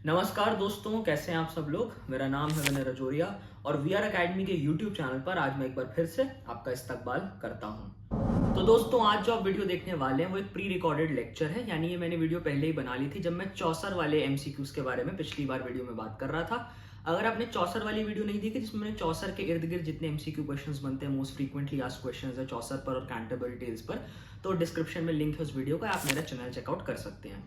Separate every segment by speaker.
Speaker 1: नमस्कार दोस्तों, कैसे हैं आप सब लोग। मेरा नाम है विनय रजोरिया और वी आर अकेडमी के यूट्यूब चैनल पर आज मैं एक बार फिर से आपका इस्तकबाल करता हूं। तो दोस्तों, आज जो आप वीडियो देखने वाले हैं वो एक प्री रिकॉर्डेड लेक्चर है, यानी ये मैंने वीडियो पहले ही बना ली थी जब मैं चौसर वाले एमसीक्यूज के बारे में पिछली बार वीडियो में बात कर रहा था। अगर आपने चौसर वाली वीडियो नहीं देखी जिसमें मैंने चौसर के इर्द गिर्द जितने एमसीक्यू क्वेश्चंस बनते हैं, मोस्ट फ्रीक्वेंटली आस्क्ड क्वेश्चंस है चौसर पर और कैंटरबरी टेल्स पर, तो डिस्क्रिप्शन में लिंक है उस वीडियो का, आप मेरा चैनल चेकआउट कर सकते हैं।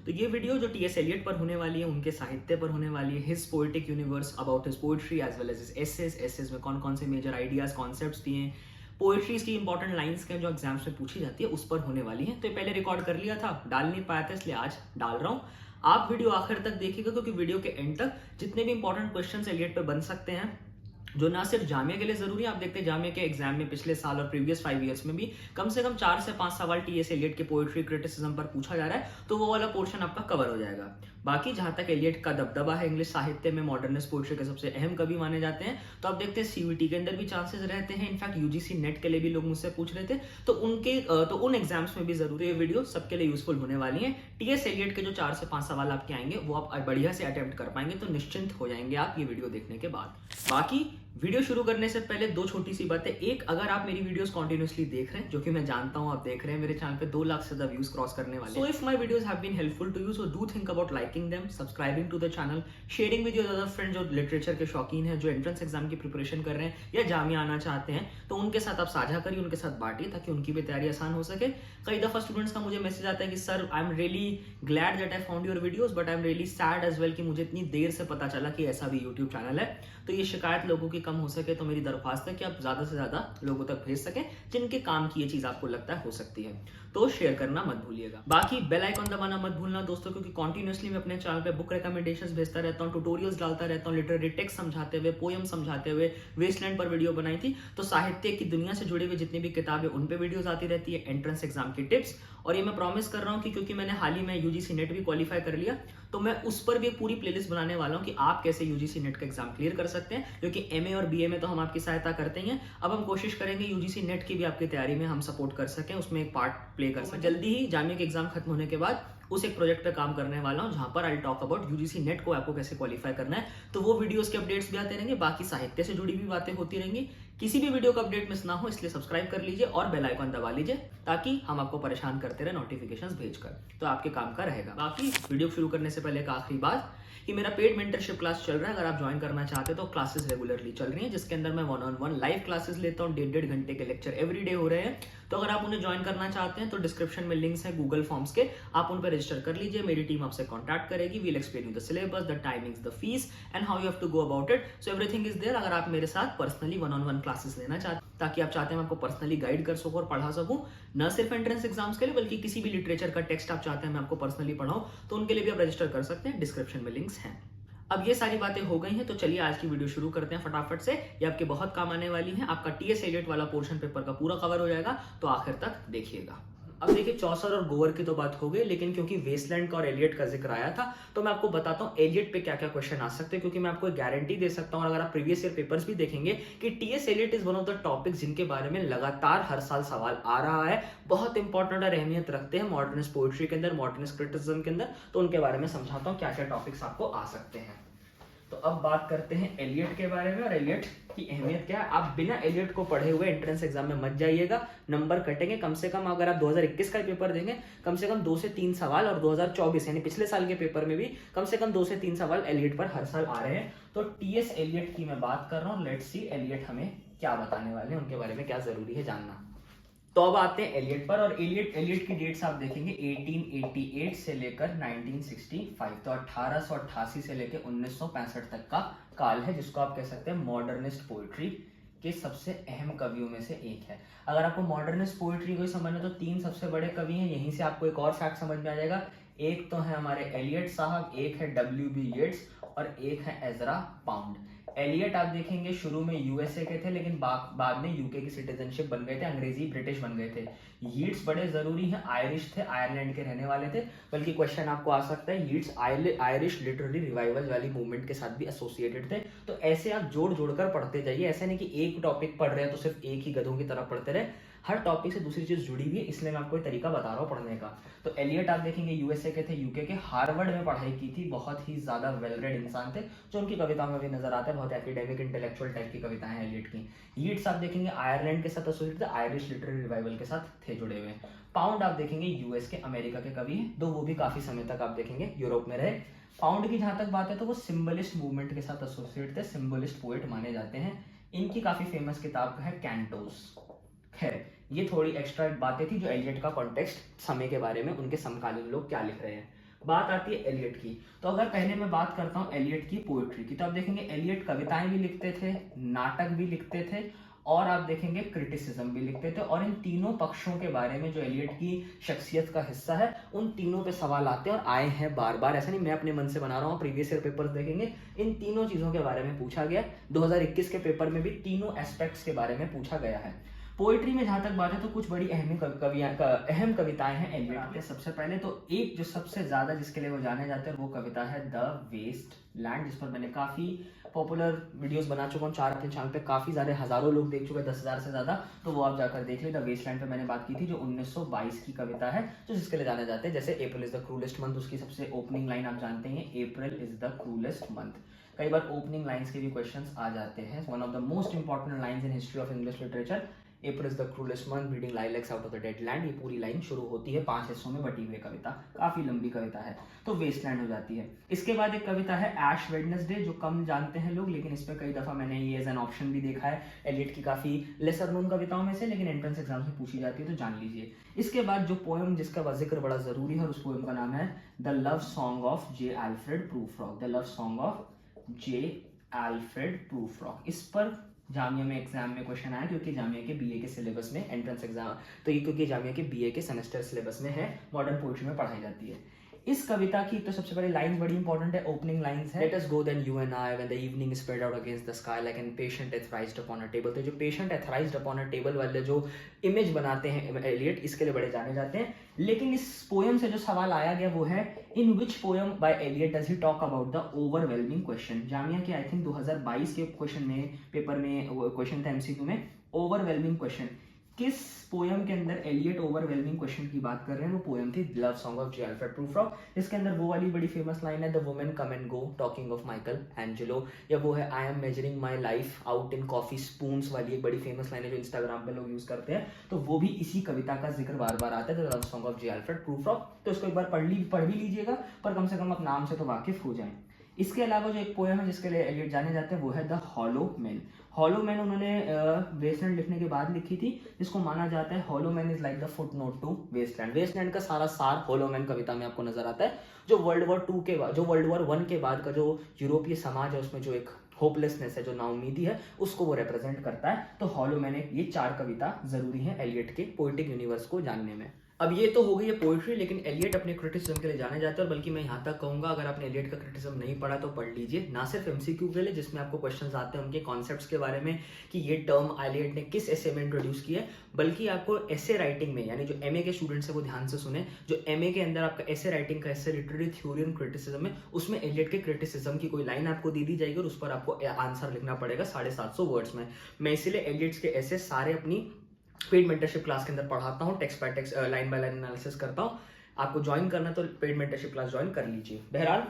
Speaker 1: तो ये वीडियो जो टीएस एलियट पर होने वाली है, उनके साहित्य पर होने वाली है, his poetic universe, about his poetry as well as his essays में कौन कौन से मेजर आइडियाज कॉन्सेप्ट्स दिए हैं, पोएट्रीज की इंपॉर्टेंट लाइंस के जो एग्जाम्स में पूछी जाती है उस पर होने वाली है। तो पहले रिकॉर्ड कर लिया था, डाल नहीं पाया था, इसलिए आज डाल रहा हूँ। आप वीडियो आखिर तक देखिएगा क्योंकि वीडियो के एंड तक जितने भी इंपॉर्टेंट क्वेश्चन एलियट पे बन सकते हैं जो ना सिर्फ जामिया के लिए जरूरी है, आप देखते हैं जामिया के एग्जाम में पिछले साल और प्रीवियस 5 इयर्स में भी कम से कम 4 से 5 सवाल टीएस एलियट के पोएट्री क्रिटिसिज्म पर पूछा जा रहा है, तो वो वाला पोर्शन आपका कवर हो जाएगा। बाकी जहां तक एलियट का दबदबा है इंग्लिश साहित्य में, मॉडर्निस्ट पोएट्री के सबसे अहम कवि माने जाते हैं, तो आप देखते हैं सीयूईटी के अंदर भी चांसेस रहते हैं। इनफैक्ट यूजीसी नेट के लिए भी लोग मुझसे पूछ रहे थे, तो उन एग्जाम्स में भी जरूरी है वीडियो सबके लिए यूजफुल होने वाली है। टीएस एलियट के जो 4 से 5 सवाल आपके आएंगे वो आप बढ़िया से अटेम्प्ट कर पाएंगे, तो निश्चिंत हो जाएंगे आप ये वीडियो देखने के बाद। बाकी वीडियो शुरू करने से पहले दो छोटी सी बातें। एक, अगर आप मेरी वीडियोस कंटिन्यूअसली देख रहे हैं, जो कि मैं जानता हूं आप देख रहे हैं, मेरे चैनल पे 2 लाख से ज्यादा व्यूज क्रॉस करने वाले हैं। So if my videos have been helpful to you, so do think about liking them, subscribing to the channel, sharing with your other friends जो लिटरेचर के शौकीन हैं, जो एंट्रेंस एग्जाम की प्रिपरेशन कर रहे हैं या जामिया आना चाहते हैं, तो उनके साथ आप साझा करिए, उनके साथ बांटिए ताकि उनकी भी तैयारी आसान हो सके। कई दफा स्टूडेंट्स का मुझे मैसेज आता है कि sir, I am really glad that I found your videos but I am really sad as well कि मुझे इतनी देर से पता चला कि ऐसा भी यूट्यूब चैनल है। तो ये शिकायत लोगों की कम हो सके तो मेरी दरख्वास्त है कि आप ज्यादा से ज्यादा लोगों तक भेज सकें जिनके काम की ये चीज आपको लगता है हो सकती है, तो शेयर करना मत भूलिएगा। बाकी बेल आइकन दबाना मत भूलना दोस्तों, क्योंकि कंटिन्यूअसली मैं अपने चैनल पे बुक रिकमेंडेशंस भेजता रहता हूँ, ट्यूटोरियल्स डालता रहता हूँ, लिटरेरी टेक्स्ट समझाते हुए, पोएम समझाते हुए। वेस्टलैंड पर वीडियो बनाई थी, तो साहित्य की दुनिया से जुड़े हुए जितनी भी किताबें उन पे वीडियोस आती रहती है, एंट्रेंस एग्जाम की टिप्स। और ये मैं प्रॉमिस कर रहा हूँ कि क्योंकि मैंने हाल ही में यूजीसी नेट भी क्वालिफाई कर लिया, तो मैं उस पर भी एक पूरी प्लेलिस्ट बनाने वाला हूँ कि आप कैसे यूजीसी नेट का एग्जाम क्लियर कर सकते हैं, क्योंकि एमए और बीए में तो हम आपकी सहायता करते हैं। अब हम कोशिश करेंगे यूजीसी नेट की भी आपकी तैयारी में हम सपोर्ट कर सकें, उसमें एक पार्ट प्ले कर सकें। जल्दी ही जामिया के एग्जाम खत्म होने के बाद उस एक प्रोजेक्ट पे काम करने वाला हूं जहां पर I talk about UGC net को आपको कैसे क्वालिफाई करना है, तो वो वीडियोस के अपडेट्स भी आते रहेंगे, बाकी साहित्य से जुड़ी भी बातें होती रहेंगी। किसी भी वीडियो का अपडेट मिस ना हो इसलिए सब्सक्राइब कर लीजिए और बेल आइकन दबा लीजिए ताकि हम आपको परेशान करते रहे नोटिफिकेशंस भेजकर, तो आपके काम का रहेगा। बाकी वीडियो शुरू करने से पहले एक आखिरी बात कि मेरा पेड मेंटरशिप क्लास चल रहा है, अगर आप ज्वाइन करना चाहते हो तो क्लासेस रेगुलरली चल रही हैं, जिसके अंदर मैं 1-on-1 लाइव क्लासेस लेता हूँ, 1.5 घंटे के लेक्चर एवरीडे हो रहे हैं। तो अगर आप उन्हें ज्वाइन करना चाहते हैं तो डिस्क्रिप्शन में लिंक्स हैं गूगल फॉर्म्स के, आप उन पर रजिस्टर कर लीजिए। मेरी टीम आपसे कॉन्टैक्ट करेगी, we'll explain you the syllabus, the timings, the fees and how you have to go about it. So everything is there. अगर आप मेरे साथ पर्सनली 1-on-1 क्लासेस लेना चाहते हैं, ताकि आप चाहते हैं मैं आपको पर्सनली गाइड कर सकूं और पढ़ा सकूं, न सिर्फ एंट्रेंस एग्जाम्स के लिए बल्कि किसी भी लिटरेचर का टेक्स्ट आप चाहते हैं मैं आपको पर्सनली पढ़ाऊं, तो उनके लिए भी आप रजिस्टर कर सकते हैं, डिस्क्रिप्शन में लिंक्स हैं। अब ये सारी बातें हो गई हैं, तो चलिए आज की वीडियो शुरू करते हैं फटाफट से। ये आपके बहुत काम आने वाली है, आपका टीएस एलियट वाला पोर्शन पेपर का पूरा कवर हो जाएगा, तो आखिर तक देखिएगा। अब देखिए, चौसर और गोवर की तो बात हो गई, लेकिन क्योंकि वेस्टलैंड का और एलियट का जिक्र आया था तो मैं आपको बताता हूँ एलियट पे क्या क्या क्वेश्चन आ सकते हैं, क्योंकि मैं आपको एक गारंटी दे सकता हूँ, और अगर आप प्रीवियस ईयर पेपर्स भी देखेंगे कि TS Eliot is one of the topics जिनके बारे में लगातार हर साल सवाल आ रहा है, बहुत इंपॉर्टेंट और अहमियत रखते हैं मॉडर्निस्ट पोएट्री के अंदर, मॉडर्निस्ट क्रिटिसिज्म के अंदर। तो उनके बारे में समझाता हूँ क्या क्या टॉपिक्स आपको आ सकते हैं। तो अब बात करते हैं एलियट के बारे में और एलियट की अहमियत क्या है। आप बिना एलियट को पढ़े हुए एंट्रेंस एग्जाम में मत जाइएगा, नंबर कटेंगे। कम से कम अगर आप 2021 का पेपर देंगे, कम से कम 2 से 3 सवाल, और 2024 यानी पिछले साल के पेपर में भी कम से कम 2 से 3 सवाल एलियट पर हर साल आ रहे हैं। तो टीएस एलियट की मैं बात कर रहा हूँ, लेट्स सी एलियट हमें क्या बताने वाले हैं, उनके बारे में क्या जरूरी है जानना। तो अब आते हैं एलियट पर, और एलियट की डेट्स आप देखेंगे 1888 से लेकर 1965, तो 1888 से लेकर 1965 तक का काल है, जिसको आप कह सकते हैं मॉडर्निस्ट पोएट्री के सबसे अहम कवियों में से एक है। अगर आपको मॉडर्निस्ट पोएट्री को समझना तो 3 सबसे बड़े कवि हैं, यहीं से आपको एक और फैक्ट समझ में आ जाएगा। एक तो है हमारे एलियट साहब, एक है डब्ल्यू.बी. येट्स और एक है एजरा पाउंड। एलियट आप देखेंगे शुरू में यूएसए के थे, लेकिन बाद में यूके की सिटीजनशिप बन गए थे, अंग्रेजी ब्रिटिश बन गए थे। यीट्स बड़े जरूरी हैं, आयरिश थे, आयरलैंड के रहने वाले थे, बल्कि क्वेश्चन आपको आ सकता है यीट्स आयरिश लिटरेरी रिवाइवल वाली मूवमेंट के साथ भी एसोसिएटेड थे। तो ऐसे आप जोड़ जोड़कर पढ़ते जाइए, ऐसे नहीं कि एक टॉपिक पढ़ रहे हैं तो सिर्फ एक ही गधों की तरह पढ़ते रहे। हर टॉपिक से दूसरी चीज़ जुड़ी हुई है, इसलिए मैं आपको एक तरीका बता रहा हूँ पढ़ने का। तो एलियट आप देखेंगे यूएसए के थे, यूके के, हार्वर्ड में पढ़ाई की थी, बहुत ही ज़्यादा वेल रेड इंसान थे, जो उनकी कविताओं में भी नजर आता है, बहुत एकेडमिक इंटेलेक्चुअल टाइप की कविताएं हैं एलियट की। यीट्स आप देखेंगे आयरलैंड के साथ एसोसिएटेड थे, आयरिश लिटरेरी रिवाइवल के साथ थे जुड़े हुए। पाउंड आप देखेंगे यूएस के, अमेरिका के कवि हैं, तो वो भी काफी समय तक आप देखेंगे यूरोप में रहे। पाउंड की जहां तक बात है तो वो सिंबलिस्ट मूवमेंट के साथ एसोसिएट थे, सिंबलिस्ट पोएट माने जाते हैं। इनकी काफी फेमस किताब है कैंटोस। खैर ये थोड़ी एक्स्ट्रा बातें थी जो एलियट का कॉन्टेक्स्ट समय के बारे में, उनके समकालीन लोग क्या लिख रहे हैं। बात आती है एलियट की। तो अगर पहले मैं बात करता हूँ एलियट की पोएट्री की, तो आप देखेंगे एलियट कविताएं भी लिखते थे, नाटक भी लिखते थे, और आप देखेंगे क्रिटिसिज्म भी लिखते थे। और इन तीनों पक्षों के बारे में जो एलियट की शख्सियत का हिस्सा है, उन तीनों पे सवाल आते हैं और आए हैं बार बार। ऐसा नहीं मैं अपने मन से बना रहा हूँ, प्रीवियस ईयर पेपर्स देखेंगे इन तीनों चीजों के बारे में पूछा गया। 2021 के पेपर में भी तीनों एस्पेक्ट्स के बारे में पूछा गया है। पोइट्री में जहां तक बात है तो कुछ बड़ी अहम कविताएं हैं एलियट के। सबसे पहले तो एक जो सबसे ज्यादा जिसके लिए वो जाने जाते हैं वो कविता है द वेस्ट लैंड, जिस पर मैंने काफी पॉपुलर वीडियोस बना चुका हूँ, 4 अपने चैनल पे, काफी सारे हजारों लोग देख चुके हैं, 10,000 से ज्यादा, तो वो आप जाकर देख लीजिए। द वेस्ट लैंड पे मैंने बात की थी, जो 1922 की कविता है, जो जिसके लिए जाने जाते हैं। जैसे April is the cruellest month, उसकी सबसे ओपनिंग लाइन आप जानते हैं, April is the cruellest month. कई बार ओपनिंग लाइंस के भी क्वेश्चंस आ जाते हैं। One of the most important lines in history of English literature, April is the cruelest month, reading lilacs out of the dead land। ये पूरी line शुरू होती है 5 हिस्सों में बटी हुई कविता, काफी लंबी कविता है, तो वेस्टलैंड हो जाती है। इसके बाद एक कविता है ऐश वेडनेसडे, जो कम जानते हैं लोग, लेकिन इस पर कई दफा मैंने ये एज एन ऑप्शन भी देखा है एलियट की काफी लेसर नोन कविताओं में से, लेकिन एंट्रेंस एग्जाम में पूछी जाती है, तो जान लीजिए। इसके बाद जो पोएम जिसका जिक्र बड़ा जरूरी है, उस पोएम का नाम है the love song of J Alfred Prufrock. The love song of J Alfred Prufrock. इस पर जामिया में एग्जाम में क्वेश्चन आया, क्योंकि जामिया के बीए के सिलेबस में एंट्रेंस एग्जाम, तो ये क्योंकि जामिया के बीए के सेमेस्टर सिलेबस में है, मॉडर्न पोएट्री में पढ़ाई जाती है। इस कविता की तो सबसे पहले लाइन बड़ी इंपॉर्टेंट है, ओपनिंग लाइंस है, let us go then you and I when the evening is spread out against the sky like an patient etherised upon a table. तो जो patient etherised upon a table वाले जो image बनाते हैं Elliott, इसके लिए बड़े जाने जाते हैं। लेकिन इस पोएम से जो सवाल आया गया वो है, in which poem by Eliot does he talk about the overwhelming question. Jamia के आई थिंक 2022 के क्वेश्चन में, पेपर में क्वेश्चन था एमसीक्यू में, ओवरवेलमिंग क्वेश्चन, किस पोएम के अंदर एलियट ओवरवेलमिंग क्वेश्चन की बात कर रहे हैं, वो पोएम थी love song of J Alfred Prufrock. इसके अंदर वो वाली बड़ी फेमस लाइन है, the women come and go talking of Michael Angelo, या वो है I am measuring my life out in coffee spoons वाली एक बड़ी फेमस लाइन है जो इंस्टाग्राम पे लोग यूज करते हैं, तो वो भी इसी कविता का जिक्र बार बार आता है, the love song of J Alfred Prufrock. तो इसको एक बार पढ़ भी लीजिएगा, पर कम से कम आप नाम से तो वाकिफ हो जाएं। इसके अलावा जो एक पोएम है जिसके लिए एलियट जाने जाते हैं वो है the hollow man. Hollow man उन्होंने वेस्टलैंड लिखने के बाद लिखी थी, जिसको माना जाता है hollow man is like the footnote to Waste Land. Waste Land का सारा सार हॉलो मैन कविता में आपको नजर आता है, जो वर्ल्ड वॉर 2 के बाद, जो वर्ल्ड वॉर 1 के बाद का जो यूरोपीय समाज है, उसमें जो एक होपलेसनेस है, जो नाउमीदी है, उसको वो रिप्रेजेंट करता है। तो हॉलो मैन, ये 4 कविता जरूरी है एलियट के पोएटिक यूनिवर्स को जानने में। अब ये तो हो गई है पोइट्री, लेकिन एलियट अपने क्रिटिसिज्म के लिए जाने जाते हैं, और बल्कि मैं यहाँ तक कहूंगा अगर आपने एलियट का क्रिटिसिज्म नहीं पढ़ा तो पढ़ लीजिए, ना सिर्फ एमसीक्यू के लिए जिसमें आपको क्वेश्चंस आते हैं उनके कॉन्सेप्ट्स के बारे में कि ये टर्म एलियट ने किस एसे में इंट्रोड्यूस किया है, बल्कि आपको एसे राइटिंग में, यानी जो एमए के स्टूडेंट्स है वो ध्यान से सुने, जो एमए के अंदर आपका एसे राइटिंग का एसे लिटरेरी थ्योरी एंड क्रिटिसिज्म है, उसमें एलियट के क्रिटिसिज्म की कोई लाइन आपको दे दी जाएगी और उस पर आपको आंसर लिखना पड़ेगा 750 वर्ड्स में। मैं इसीलिए एलियट्स के ऐसे सारे अपनी पेड मेंटरशिप क्लास के अंदर पढ़ाता हूँ, text bye text line by line analysis करता हूँ। आपको ज्वाइन करना तो पेड मेंटरशिप क्लास ज्वाइन कर लीजिए। बहरहाल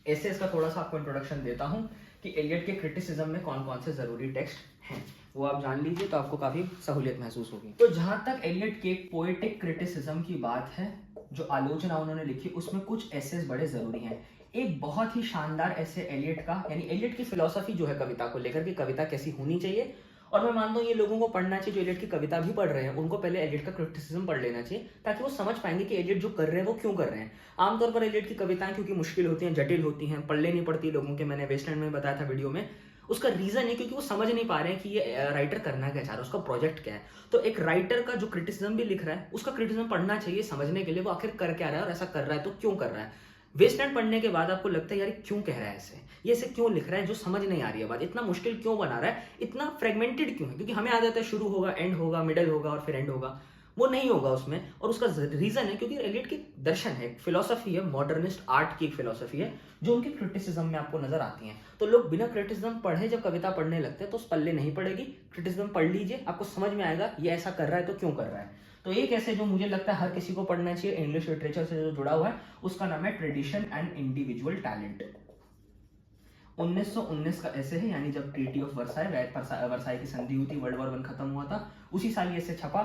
Speaker 1: ऐसे इसका थोड़ा सा आपको इंट्रोडक्शन देता हूँ कि एलियट के क्रिटिसिज्म में कौन कौन से जरूरी टेक्स्ट हैं, वो आप जान लीजिए तो आपको काफी सहूलियत महसूस होगी। तो जहां तक एलियट के पोएटिक क्रिटिसिज्म की बात है, जो आलोचना उन्होंने लिखी, उसमें कुछ एसेस बड़े जरूरी हैं। एक बहुत ही शानदार ऐसे एलियट का, यानी एलियट की फिलॉसफी जो है कविता को लेकर कि कविता कैसी होनी चाहिए, और मैं मानता हूँ ये लोगों को पढ़ना चाहिए जो एलियट की कविता भी पढ़ रहे हैं, उनको पहले एलियट का क्रिटिसिज्म पढ़ लेना चाहिए, ताकि वो समझ पाएंगे कि एलियट जो कर रहे हैं वो क्यों कर रहे हैं। आमतौर पर एलियट की कविताएं क्योंकि मुश्किल होती हैं, जटिल होती हैं, पढ़ लेनी पड़ती लोगों के, मैंने वेस्टलैंड में बताया था वीडियो में, उसका रीजन है क्योंकि वो समझ नहीं पा रहे हैं कि ये राइटर करना क्या चाह रहा है, उसका प्रोजेक्ट क्या है। तो एक राइटर का जो क्रिटिसिज्म भी लिख रहा है, उसका क्रिटिसिज्म पढ़ना चाहिए समझने के लिए वो आखिर कर क्या रहा है और ऐसा कर रहा है तो क्यों कर रहा है। वेस्टलैंड पढ़ने के बाद आपको लगता है यार क्यों कह रहा है ऐसे, ये ऐसे क्यों लिख रहा है, जो समझ नहीं आ रही है बात, इतना मुश्किल क्यों बना रहा है, इतना फ्रेगमेंटेड क्यों है, क्योंकि हमें आदत है शुरू होगा, एंड होगा, मिडल होगा और फिर एंड होगा। वो नहीं होगा उसमें। और उसका रीजन है क्योंकि एलियट की दर्शन है, फिलोसफी है, मॉडर्निस्ट आर्ट की एक फिलोसफी है जो उनके क्रिटिसिज्म में आपको नजर आती है। तो लोग बिना क्रिटिसिज्म पढ़े जब कविता पढ़ने लगते हैं तो उस पल्ले नहीं पड़ेगी। क्रिटिसिज्म पढ़ लीजिए, आपको समझ में आएगा ये ऐसा कर रहा है तो क्यों कर रहा है। तो एक ऐसे जो मुझे लगता है हर किसी को पढ़ना चाहिए इंग्लिश लिटरेचर से जो जुड़ा हुआ है, उसका नाम है ट्रेडिशन एंड इंडिविजुअल टैलेंट। 1919 का ऐसे है, यानी जब ट्रीटी ऑफ वर्साई की संधि हुई थी, वर्ल्ड वॉर 1 खत्म हुआ था, उसी साल ये ऐसे छपा।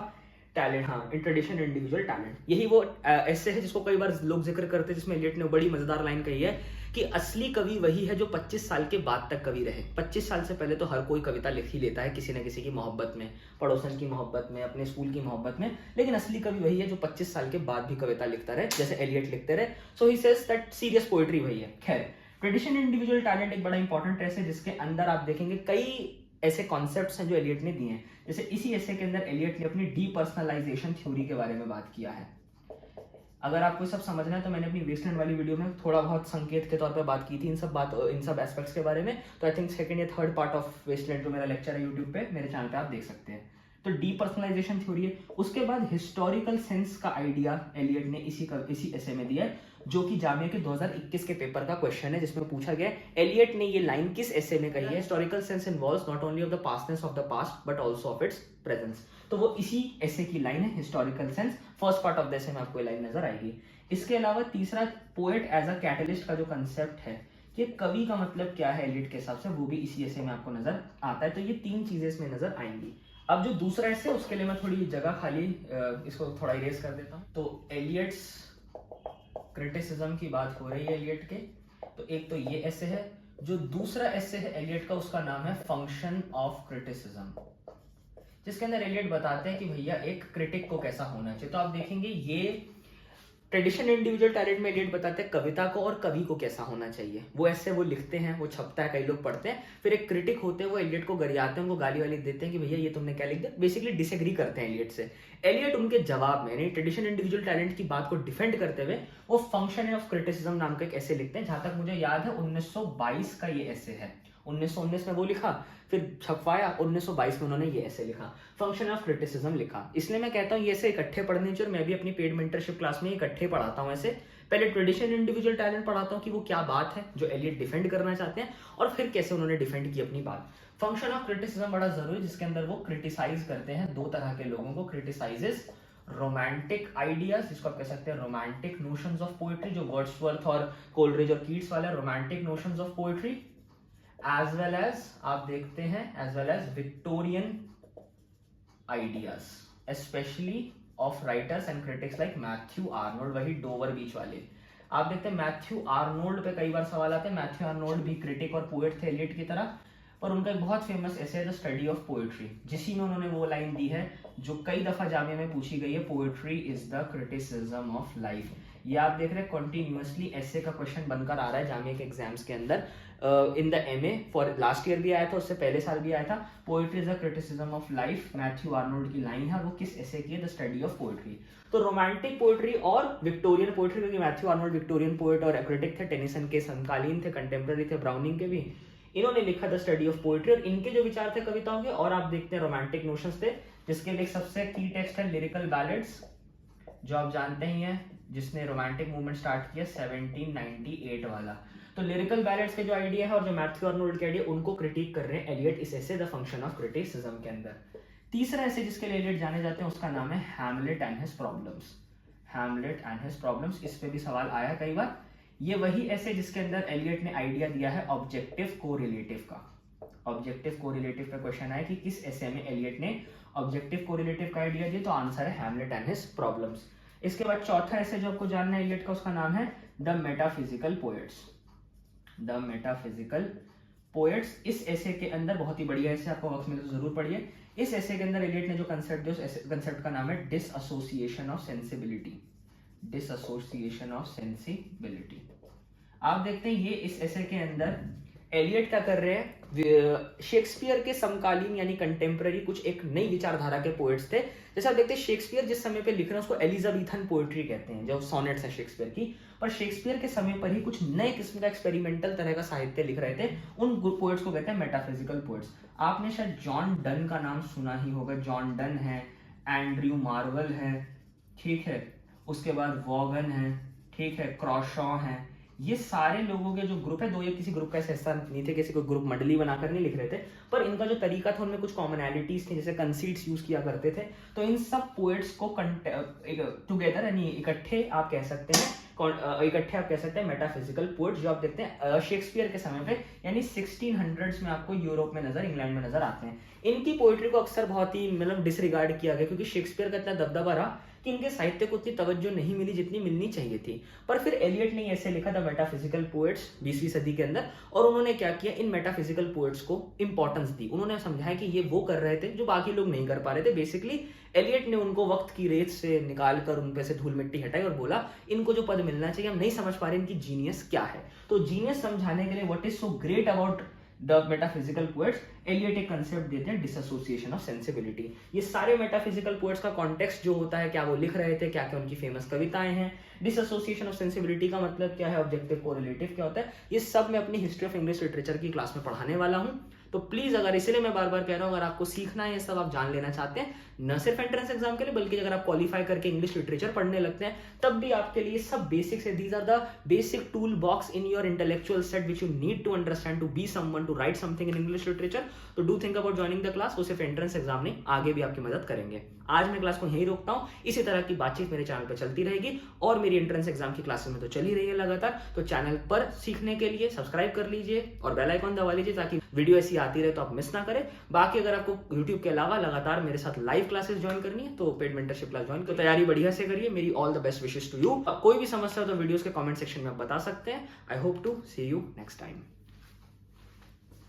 Speaker 1: टैलेंट, हाँ, इन ट्रेडिशन इंडिविजुअल टैलेंट, यही वो ऐसे है जिसको कई बार लोग जिक्र करते हैं, जिसमें एलियट ने बड़ी मजेदार लाइन कही है कि असली कवि वही है जो 25 साल के बाद तक कवि रहे। 25 साल से पहले तो हर कोई कविता लिख ही लेता है किसी न किसी की मोहब्बत में, पड़ोसन की मोहब्बत में, अपने स्कूल की मोहब्बत में, लेकिन असली कवि वही है जो 25 साल के बाद भी कविता लिखता रहे, जैसे एलियट लिखते रहे। So he says that serious poetry वही है। खैर, ट्रेडिशन इंडिविजुअल टैलेंट एक बड़ा इंपॉर्टेंट ऐसे है जिसके अंदर आप देखेंगे कई ऐसे कॉन्सेप्ट्स हैं जो एलियट ने दिए हैं। जैसे इसी ऐसे के अंदर एलियट ने अपनी डीपर्सनलाइजेशन थ्योरी के बारे में बात किया है। अगर आपको सब समझना है तो मैंने अपनी वेस्टलैंड वाली वीडियो में थोड़ा बहुत संकेत के तौर पे बात की थी इन सब एस्पेक्ट्स के बारे में। तो आई थिंक सेकंड या थर्ड पार्ट ऑफ वेस्टलैंड जो मेरा लेक्चर है यूट्यूब पे, मेरे चैनल पे आप देख सकते हैं। तो डीपर्सनलाइजेशन थ्योरी है। उसके बाद हिस्टोरिकल सेंस का आइडिया एलियट ने इसी ऐसे में दिया है, जो कि जामिया के 2021 के पेपर का क्वेश्चन है, जिसमें पूछा गया एलियट ने ये लाइन किस ऐसे में कही है। Historical sense involves not only of the pastness of the past but also of its presence. तो वो इसी ऐसे की लाइन है, historical sense. First part of the essay में आपको ये लाइन नजर आएगी। इसके अलावा तीसरा, पोएट एज अ कैटलिस्ट का जो कंसेप्ट है, कि कवि का मतलब क्या है एलियट के हिसाब से, वो भी इसी ऐसे में आपको नजर आता है। तो ये 3 चीजें इसमें नजर आएंगी। अब जो दूसरा ऐसे, उसके लिए मैं थोड़ी जगह खाली इसको थोड़ा इरेज कर देता हूँ। तो एलियट्स क्रिटिसिज्म की बात हो रही है एलियट के, तो एक तो ये ऐसे है। जो दूसरा ऐसे है एलियट का, उसका नाम है फंक्शन ऑफ क्रिटिसिज्म, जिसके अंदर एलियट बताते हैं कि भैया एक क्रिटिक को कैसा होना चाहिए। तो आप देखेंगे ये ट्रेडिशन इंडिविजुअल टैलेंट में एलियट बताते हैं कविता को और कवि को कैसा होना चाहिए। वो ऐसे वो लिखते हैं, वो छपता है, कई लोग पढ़ते हैं, फिर एक क्रिटिक होते हैं, वो एलियट को गरियाते हैं, उनको गाली वाली देते हैं कि भैया ये तुमने क्या लिख दिया, बेसिकली डिसएग्री करते हैं एलियट से। एलियट उनके जवाब में, यानी ट्रेडिशन इंडिविजुअल टैलेंट की बात को डिफेंड करते हुए, वो फंक्शन ऑफ क्रिटिसिज्म नाम का एक ऐसे लिखते हैं। जहां तक मुझे याद है 1922 का ये ऐसे है। 1919 में वो लिखा, फिर छपवाया, 1922 में उन्होंने ये ऐसे लिखा, फंक्शन ऑफ क्रिटिसिज्म लिखा। इसलिए मैं कहता हूँ ये ऐसे इकट्ठे पढ़ने चाहिए, और मैं भी अपनी पेड मेंटरशिप क्लास में इकट्ठे पढ़ाता हूँ ऐसे। पहले ट्रेडिशन इंडिविजुअल टैलेंट पढ़ाता हूँ कि वो क्या बात है जो एलियट डिफेंड करना चाहते हैं, और फिर कैसे उन्होंने डिफेंड की अपनी बात। फंक्शन ऑफ क्रिटिसिज्म बड़ा जरूरी, जिसके अंदर वो क्रिटिसाइज करते हैं 2 तरह के लोगों को। क्रिटिसाइजेस रोमांटिक आइडियाज, जिसको आप कह सकते हैं रोमांटिक नोशंस ऑफ पोएट्री, जो वर्ड्सवर्थ और कोलरिज और कीट्स वाला romantic notions of poetry, as well as आप देखते हैं as well as Victorian ideas, especially of writers and critics like Matthew Arnold, वही डोवर बीच वाले। आप देखते हैं मैथ्यू आर्नोल्ड पे कई बार सवाल आते हैं। मैथ्यू आर्नोल्ड भी क्रिटिक और पोएट थे एलियट की तरह, पर उनका एक बहुत फेमस ऐसे है द स्टडी ऑफ पोएट्री, जिसी में उन्होंने वो लाइन दी है जो कई दफा जामिया में पूछी गई है, poetry is the criticism of life. ये आप देख रहे हैं कंटिन्यूअसली ऐसे का क्वेश्चन बनकर आ रहा है जामिया के एग्जाम्स के अंदर। In the MA for last year भी आया था, उससे पहले साल भी आया था। Poetry is the criticism of life, Matthew Arnold की लाइन है, वो किस ऐसे की है, द स्टडी ऑफ पोएट्री। तो रोमांटिक पोएट्री और विक्टोरियन पोएट्री, क्योंकि मैथ्यू आर्नोल्ड विक्टोरियन पोएट और क्रिटिक थे, टेनिसन के समकालीन थे, कंटेम्प्रेरी थे ब्राउनिंग के भी, इन्होंने लिखा द स्टडी ऑफ पोएट्री। और इनके जो विचार थे कविताओं के, और आप देखते हैं रोमांटिक नोशंस थे, जिसके लिए सबसे की टेक्स्ट है लिरिकल बैलेड्स, जो आप जानते ही हैं, जिसने रोमांटिक मूवमेंट स्टार्ट किया 1798 वाला। तो लिरिकल बैलेड्स के जो आइडिया है और जो मैथ्यू आर्नोल्ड के आइडिया, उनको क्रिटिक कर रहे हैं एलियट इस ऐसे द फंक्शन ऑफ क्रिटिसिज्म के अंदर। तीसरा ऐसे जिसके लिए एलियट जाने जाते हैं, उसका नाम है Hamlet and his problems. Hamlet and his problems, इस पे भी सवाल आया कई बार। ये वही ऐसे जिसके अंदर एलियट ने आइडिया दिया है ऑब्जेक्टिव कोरिलेटिव का। ऑब्जेक्टिव कोरिलेटिव पे क्वेश्चन आया कि किस ऐसे में एलियट ने ऑब्जेक्टिव कोरिलेटिव का आइडिया दिया, तो आंसर है हैमलेट एंड हिज प्रॉब्लम्स। इसके बाद चौथा ऐसे जो आपको जानना है एलियट का, उसका नाम है the metaphysical poets. The metaphysical poets, इस ऐसे के अंदर बहुत ही बढ़िया ऐसे, आपको वक्त मिले तो जरूर पढ़िए। इस ऐसे के अंदर एलियट ने जो कंसेप्ट दिया, उस कंसेप्ट का नाम है dissociation of sensibility. Dissociation of sensibility. आप देखते हैं ये इस ऐसे के अंदर एलियट क्या कर रहे हैं, शेक्सपियर के समकालीन यानी कंटेम्प्रेरी कुछ एक नई विचारधारा के पोएट्स थे। जैसे आप देखते हैं शेक्सपियर जिस समय पे लिख रहे हैं उसको एलिजाबेथन पोएट्री कहते हैं, जो सोनेट्स हैं शेक्सपियर की। पर शेक्सपियर के समय पर ही कुछ नए किस्म का एक्सपेरिमेंटल तरह का साहित्य लिख रहे थे, उन पोएट्स को कहते हैं मेटाफिजिकल पोएट्स। आपने शायद जॉन डन का नाम सुना ही होगा। जॉन डन है, एंड्रयू मार्वल है, ठीक है, उसके बाद वॉगन है, ठीक है, क्रॉशॉ है, ये सारे लोगों के जो ग्रुप है, दो ये किसी ग्रुप का हिस्सा नहीं थे, किसी को ग्रुप मंडली बनाकर नहीं लिख रहे थे, पर इनका जो तरीका था उनमें कुछ कॉमनैलिटीज थी, जैसे कंसीट्स यूज किया करते थे। तो इन सब पोएट्स को टुगेदर यानी इकट्ठे आप कह सकते हैं मेटाफिजिकल पोएट्स, जो आप देखते हैं शेक्सपियर के समय पे यानी 1600s में आपको यूरोप में नजर, इंग्लैंड में नजर आते हैं। इनकी पोएट्री को अक्सर बहुत ही मतलब डिसरिगार्ड किया गया, क्योंकि शेक्सपियर का इतना दबदबा रहा कि इनके साहित्य को उतनी तवज्जो नहीं मिली जितनी मिलनी चाहिए थी। पर फिर एलियट ने ऐसे लिखा था मेटाफिजिकल पोएट्स 20वीं सदी के अंदर, और उन्होंने क्या किया, इन मेटाफिजिकल पोएट्स को इंपॉर्टेंस दी। उन्होंने समझाया कि ये वो कर रहे थे जो बाकी लोग नहीं कर पा रहे थे। बेसिकली एलियट ने उनको वक्त की रेत से निकाल कर उन पे से धूल मिट्टी हटाई और बोला इनको जो पद मिलना चाहिए हम नहीं समझ पा रहे, इनकी जीनियस क्या है। तो जीनियस समझाने के लिए what is so great about the metaphysical poets, Eliot एक कंसेप्ट देते हैं डिसएसोसिएशन ऑफ सेंसिबिलिटी। ये सारे मेटाफिजिकल पोएट्स का कॉन्टेक्स्ट जो होता है, क्या वो लिख रहे थे, क्या क्या उनकी फेमस कविताएं हैं, डिसएसोसिएशन ऑफ सेंसिबिलिटी का मतलब क्या है, ऑब्जेक्टिव कोरिलेटिव क्या होता है, ये सब मैं अपनी हिस्ट्री ऑफ इंग्लिश लिटरेचर की क्लास में पढ़ाने वाला हूं। तो प्लीज, अगर इसलिए मैं बार बार कह रहा हूं, अगर आपको सीखना है, ये सब आप जान लेना चाहते हैं, न सिर्फ एंट्रेंस एग्जाम के लिए बल्कि अगर आप क्वालिफाई करके इंग्लिश लिटरेचर पढ़ने लगते हैं तब भी आपके लिए सब बेसिक्स है। These are the basic tool box in your intellectual set which you need to understand to be someone to write something in English literature. तो do think about joining the class. वो सिर्फ entrance exam नहीं, आगे भी आपकी मदद करेंगे। आज मैं क्लास को यहीं रोकता हूं, इसी तरह की बातचीत मेरे चैनल पर चलती रहेगी, और मेरी एंट्रेंस एग्जाम की क्लासेस में तो चल ही रही है लगातार। तो चैनल पर सीखने के लिए सब्सक्राइब कर लीजिए और बेल आइकन दबा लीजिए ताकि वीडियो ऐसी आती रहे तो आप मिस ना करें। बाकी अगर आपको यूट्यूब के अलावा लगातार मेरे साथ लाइव क्लासेस ज्वाइन करनी है तो पेड मेंटरशिप क्लास ज्वाइन करो। तैयारी बढ़िया से करिए। मेरी all the best wishes to you. कोई भी समस्या हो तो वीडियोस के कमेंट सेक्शन में आप बता सकते हैं। I hope to see you next time.